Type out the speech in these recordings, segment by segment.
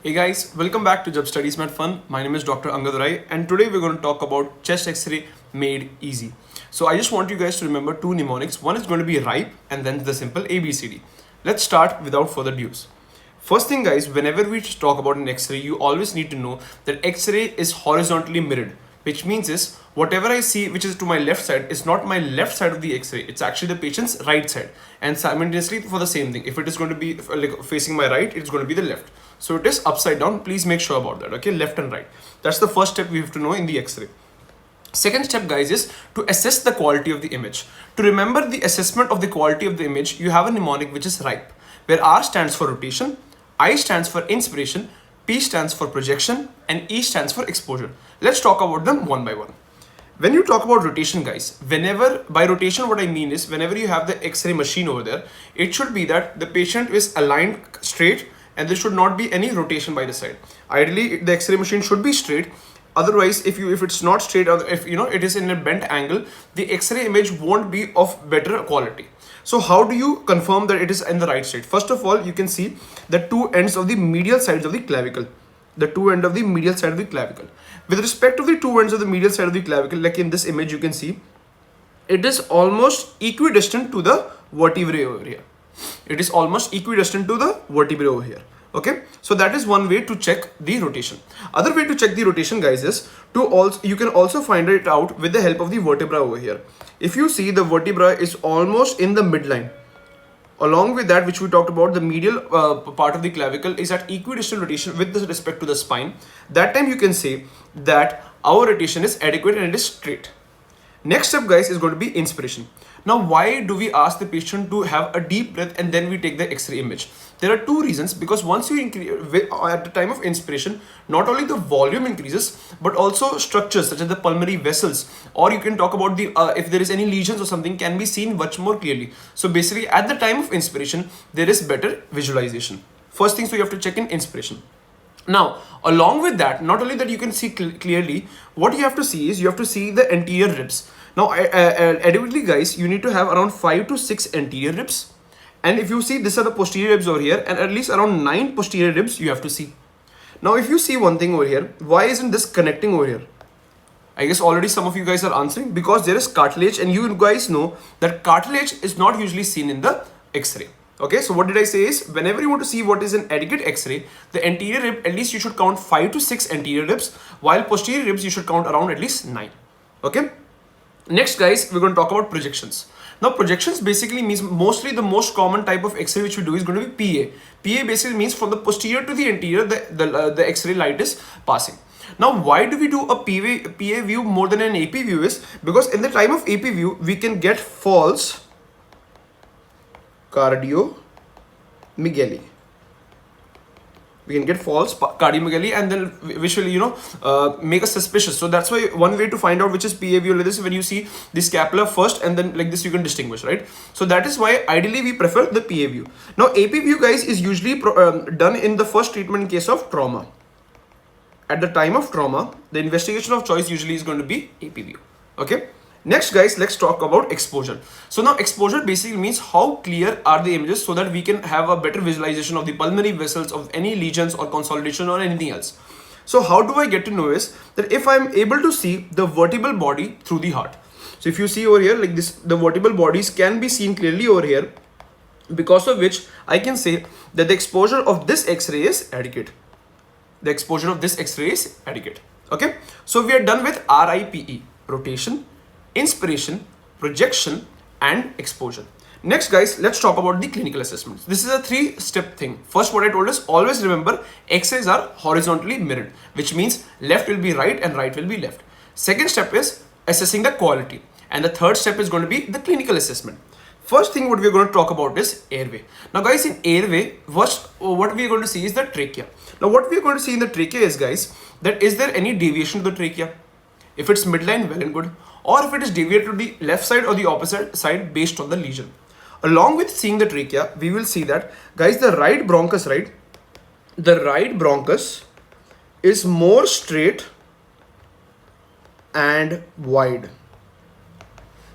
Hey guys, welcome back to jabstudiesmadefun. My name is Dr. Angadurai and today we're going to talk about chest x-ray made easy. So I just want you guys to remember two mnemonics. One is going to be ripe and then the simple ABCD. Let's start without further ado. First thing guys, whenever we talk about an x-ray, you always need to know that x-ray is horizontally mirrored, which means is whatever I see which is to my left side is not my left side of the x-ray, it's actually the patient's right side. And simultaneously for the same thing, if it is going to be like facing my right, it's going to be the left. So it is upside down. Please make sure about that. Okay, left and right. That's the first step we have to know in the x-ray. Second step guys is to assess the quality of the image. To remember the assessment of the quality of the image, you have a mnemonic which is ripe, where R stands for rotation, I stands for inspiration, P stands for projection, and E stands for exposure. Let's talk about them one by one. When you talk about rotation guys, whenever, by rotation what I mean is whenever you have the x-ray machine over there, it should be that the patient is aligned straight and there should not be any rotation by the side. Ideally the x-ray machine should be straight. Otherwise if it's not straight, or if it is in a bent angle, the x-ray image won't be of better quality. So how do you confirm that it is in the right state? First of all, you can see the two ends of the medial sides of the clavicle. The two ends of the medial side of the clavicle. With respect to the two ends of the medial side of the clavicle, like in this image you can see, it is almost equidistant to the vertebrae over here. It is almost equidistant to the vertebrae over here. Okay, so that is one way to check the rotation. Other way to check the rotation guys is you can also find it out with the help of the vertebra over here. If you see, the vertebra is almost in the midline. Along with that, which we talked about, the medial part of the clavicle is at equidistant rotation with respect to the spine. That time you can say that our rotation is adequate and it is straight. Next step guys is going to be inspiration. Now why do we ask the patient to have a deep breath and then we take the x-ray image? There are two reasons. Because once you increase at the time of inspiration, not only the volume increases but also structures such as the pulmonary vessels, or you can talk about the if there is any lesions or something, can be seen much more clearly. So basically at the time of inspiration there is better visualization. First thing, so you have to check in inspiration. Now, along with that, not only that you can see clearly, what you have to see is you have to see the anterior ribs. Now, adequately guys, you need to have around 5 to 6 anterior ribs. And if you see, these are the posterior ribs over here, and at least around 9 posterior ribs you have to see. Now, if you see one thing over here, why isn't this connecting over here? I guess already some of you guys are answering, because there is cartilage, and you guys know that cartilage is not usually seen in the x-ray. Okay, so what did I say is, whenever you want to see what is an adequate x-ray, the anterior rib, at least you should count 5 to 6 anterior ribs, while posterior ribs you should count around at least 9. Okay, next guys, we're going to talk about projections. Now projections basically means, mostly the most common type of x-ray which we do is going to be PA. PA basically means from the posterior to the anterior, the x-ray light is passing. Now why do we do a PA view more than an AP view is, because in the time of AP view, we can get false cardiomegaly. We can get false cardiomegaly, and then which will make us suspicious. So that's why one way to find out which is PA view like this, when you see the scapula first and then like this you can distinguish, right? So that is why ideally we prefer the PA view. Now AP view guys is usually done in the first treatment in case of trauma. At the time of trauma, the investigation of choice usually is going to be AP view. Okay. Next guys, let's talk about exposure. So now exposure basically means how clear are the images, so that we can have a better visualization of the pulmonary vessels, of any lesions or consolidation or anything else. So how do I get to know is that if I'm able to see the vertebral body through the heart. So if you see over here like this, the vertebral bodies can be seen clearly over here, because of which I can say that the exposure of this x-ray is adequate. The exposure of this x-ray is adequate. Okay, so we are done with RIPE, rotation, inspiration, projection, and exposure. Next guys, let's talk about the clinical assessments. This is a 3-step thing. First, what I told is, always remember x-rays are horizontally mirrored, which means left will be right and right will be left. Second step is assessing the quality, and the third step is going to be the clinical assessment. First thing what we're going to talk about is airway. Now guys, in airway, what we're going to see is the trachea. Now what we're going to see in the trachea is guys, that is there any deviation to the trachea? If it's midline, well and good. Or if it is deviated to the left side or the opposite side based on the lesion. Along with seeing the trachea, we will see that guys, the right bronchus, right? The right bronchus is more straight and wide.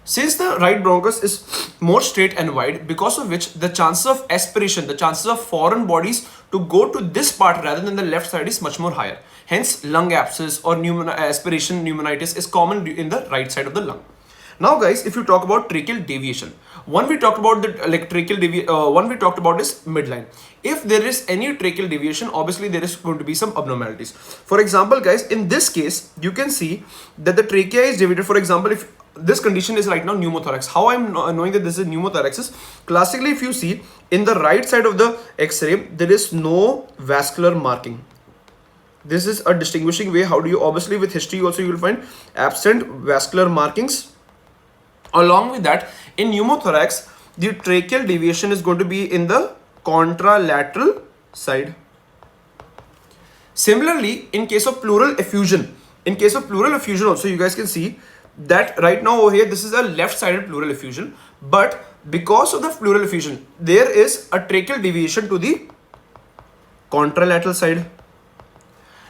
Since the right bronchus is more straight and wide, because of which the chances of aspiration, the chances of foreign bodies to go to this part rather than the left side is much more higher. Hence, lung abscess or aspiration pneumonitis is common in the right side of the lung. Now, guys, if you talk about tracheal deviation, one we talked about one we talked about is midline. If there is any tracheal deviation, obviously there is going to be some abnormalities. For example, guys, in this case, you can see that the trachea is divided. For example, if this condition is right now pneumothorax, how I'm knowing that this is pneumothorax is classically, if you see in the right side of the X-ray, there is no vascular marking. This is a distinguishing way. How do you, obviously with history also you will find absent vascular markings. Along with that, in pneumothorax, the tracheal deviation is going to be in the contralateral side. Similarly, in case of pleural effusion, also you guys can see that right now over here, this is a left-sided pleural effusion, but because of the pleural effusion, there is a tracheal deviation to the contralateral side.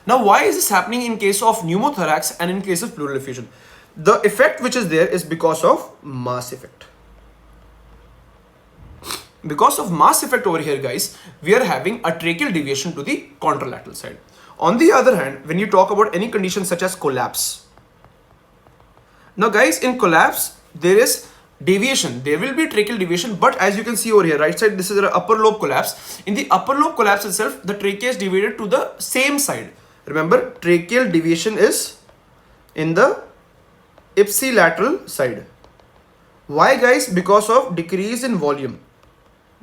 Now, why is this happening in case of pneumothorax and in case of pleural effusion? The effect which is there is because of mass effect. Because of mass effect over here, guys, we are having a tracheal deviation to the contralateral side. On the other hand, when you talk about any condition such as collapse, now guys, in collapse, there is deviation. There will be tracheal deviation, but as you can see over here, right side, this is the upper lobe collapse. In the upper lobe collapse itself, the trachea is divided to the same side. Remember, tracheal deviation is in the ipsilateral side. Why, guys? Because of decrease in volume.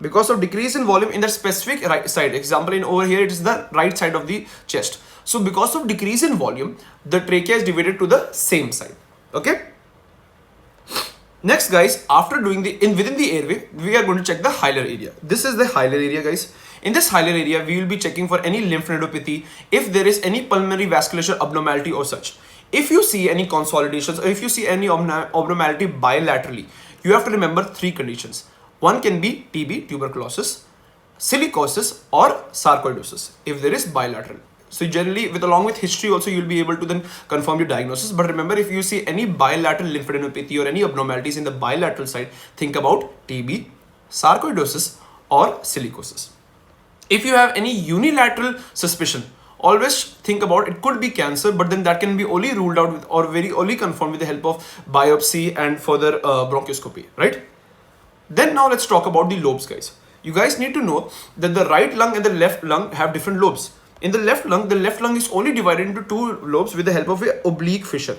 Because of decrease in volume in the specific right side. Example, in over here, it is the right side of the chest. So because of decrease in volume, the trachea is divided to the same side. Okay. Next, guys, after doing within the airway, we are going to check the hilar area. This is the hilar area, guys. In this hilar area, we will be checking for any lymphadenopathy, if there is any pulmonary vasculature abnormality or such. If you see any consolidations or if you see any abnormality bilaterally, you have to remember three conditions. One can be TB, tuberculosis, silicosis, or sarcoidosis if there is bilateral. So generally, along with history also, you'll be able to then confirm your diagnosis. But remember, if you see any bilateral lymphadenopathy or any abnormalities in the bilateral side, think about TB, sarcoidosis, or silicosis. If you have any unilateral suspicion, always think about it could be cancer, but then that can be only ruled out with or very only confirmed with the help of biopsy and further bronchoscopy, right? Then now let's talk about the lobes, guys. You guys need to know that the right lung and the left lung have different lobes. In the left lung is only divided into two lobes with the help of an oblique fissure.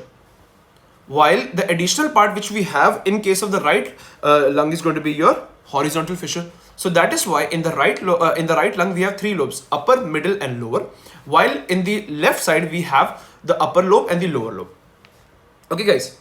While the additional part which we have in case of the right lung is going to be your horizontal fissure. So that is why in the right lung we have three lobes, upper, middle, and lower. While in the left side we have the upper lobe and the lower lobe. Okay, guys.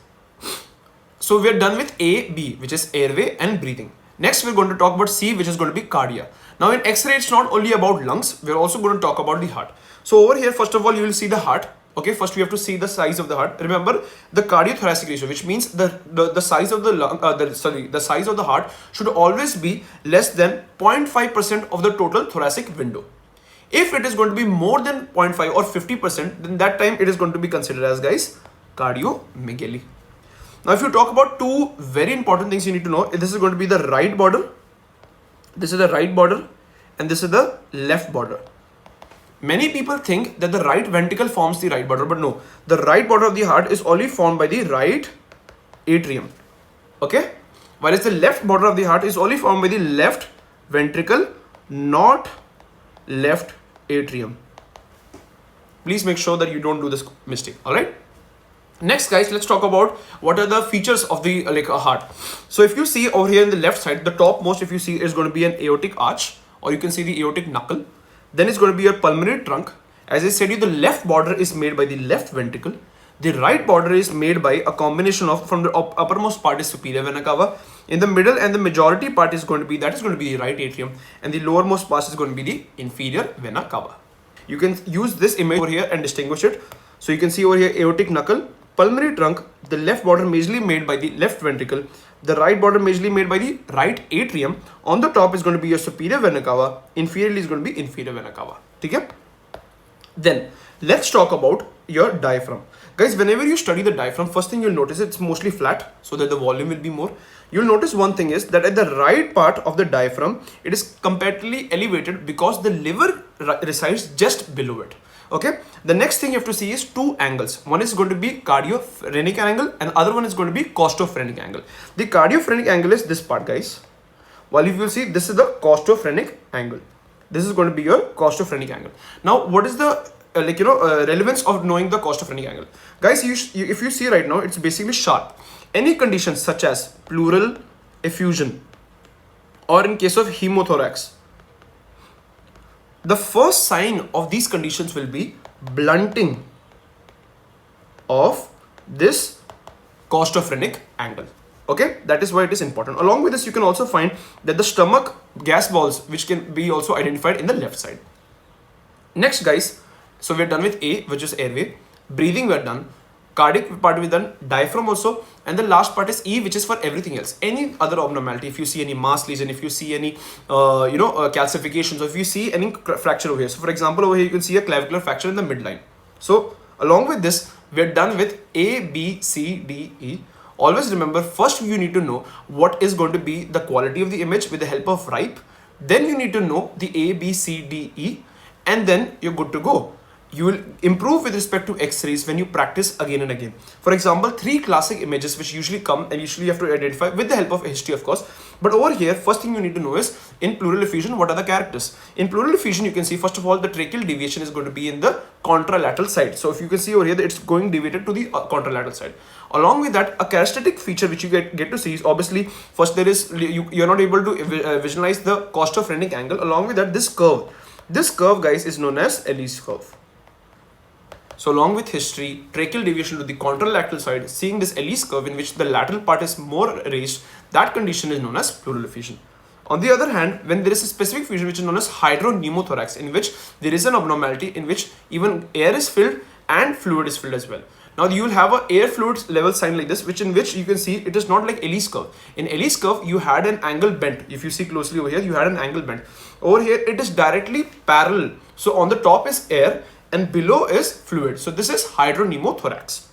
So we are done with A, B, which is airway and breathing. Next, we're going to talk about C, which is going to be cardia. Now in X-ray, it's not only about lungs. We're also going to talk about the heart. So over here, first of all, you will see the heart. Okay, first we have to see the size of the heart. Remember the cardiothoracic ratio, which means the size of the lung, the size of the heart should always be less than 0.5% of the total thoracic window. If it is going to be more than 0.5 or 50%, then that time it is going to be considered as, guys, cardiomegaly. Now, if you talk about two very important things you need to know, this is going to be the right border. This is the right border, and this is the left border. Many people think that the right ventricle forms the right border, but no. The right border of the heart is only formed by the right atrium. Okay? Whereas the left border of the heart is only formed by the left ventricle, not left atrium. Please make sure that you don't do this mistake. Alright? Next, guys, let's talk about what are the features of the heart. So if you see over here in the left side, the topmost, if you see, is going to be an aortic arch, or you can see the aortic knuckle. Then it's going to be your pulmonary trunk. As I said, the left border is made by the left ventricle. The right border is made by a combination of, from the uppermost part is superior vena cava. In the middle and the majority part is going to be the right atrium, and the lowermost part is going to be the inferior vena cava. You can use this image over here and distinguish it. So you can see over here aortic knuckle, pulmonary trunk, the left border majorly made by the left ventricle, the right border majorly made by the right atrium. On the top is going to be your superior vena cava, inferiorly is going to be inferior vena cava. Okay? Then let's talk about your diaphragm. Guys, whenever you study the diaphragm, first thing you'll notice it's mostly flat so that the volume will be more. You'll notice one thing is that at the right part of the diaphragm, it is comparatively elevated because the liver resides just below it. Okay. The next thing you have to see is two angles. One is going to be cardiophrenic angle and other one is going to be costophrenic angle. The cardiophrenic angle is this part, guys. While if you see, this is the costophrenic angle. This is going to be your costophrenic angle. Now, what is the relevance of knowing the costophrenic angle? Guys, if you see right now, it's basically sharp. Any conditions such as pleural effusion or in case of hemothorax, the first sign of these conditions will be blunting of this costophrenic angle. Okay, that is why it is important. Along with this, you can also find that the stomach gas balls, which can be also identified in the left side. Next, guys, so we're done with A, which is airway. Breathing, we're done. Cardiac part we're done. Diaphragm also. And the last part is E, which is for everything else. Any other abnormality, if you see any mass lesion, if you see any, calcifications, or if you see any fracture over here. So, for example, over here, you can see a clavicular fracture in the midline. So, along with this, we're done with A, B, C, D, E. Always remember, first you need to know what is going to be the quality of the image with the help of RIPE. Then you need to know the A, B, C, D, E, and then you're good to go. You will improve with respect to X-rays when you practice again and again. For example, 3 classic images which usually come and usually you have to identify with the help of history, of course. But over here, first thing you need to know is in pleural effusion, what are the characters? In pleural effusion, you can see first of all the tracheal deviation is going to be in the contralateral side. So if you can see over here that it's going deviated to the contralateral side. Along with that, a characteristic feature which you get to see is obviously first there is you're not able to visualize the costophrenic angle. Along with that, this curve. This curve, guys, is known as Ellis curve. So along with history, tracheal deviation to the contralateral side, seeing this Ellis curve in which the lateral part is more raised, that condition is known as pleural effusion. On the other hand, when there is a specific fusion which is known as hydropneumothorax, in which there is an abnormality in which even air is filled and fluid is filled as well. Now you will have an air fluid level sign like this, in which you can see it is not like Ellis curve. In Ellis curve, you had an angle bent. If you see closely over here, you had an angle bent. Over here, it is directly parallel. So on the top is air and below is fluid. So this is hydropneumothorax.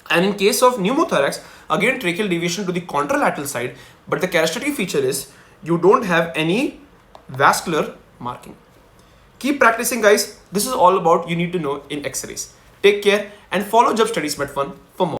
And in case of pneumothorax, again tracheal deviation to the contralateral side, but the characteristic feature is you don't have any vascular marking. Keep practicing, guys. This is all about you need to know in X-rays. Take care and follow Jab Studies Med Fun for more.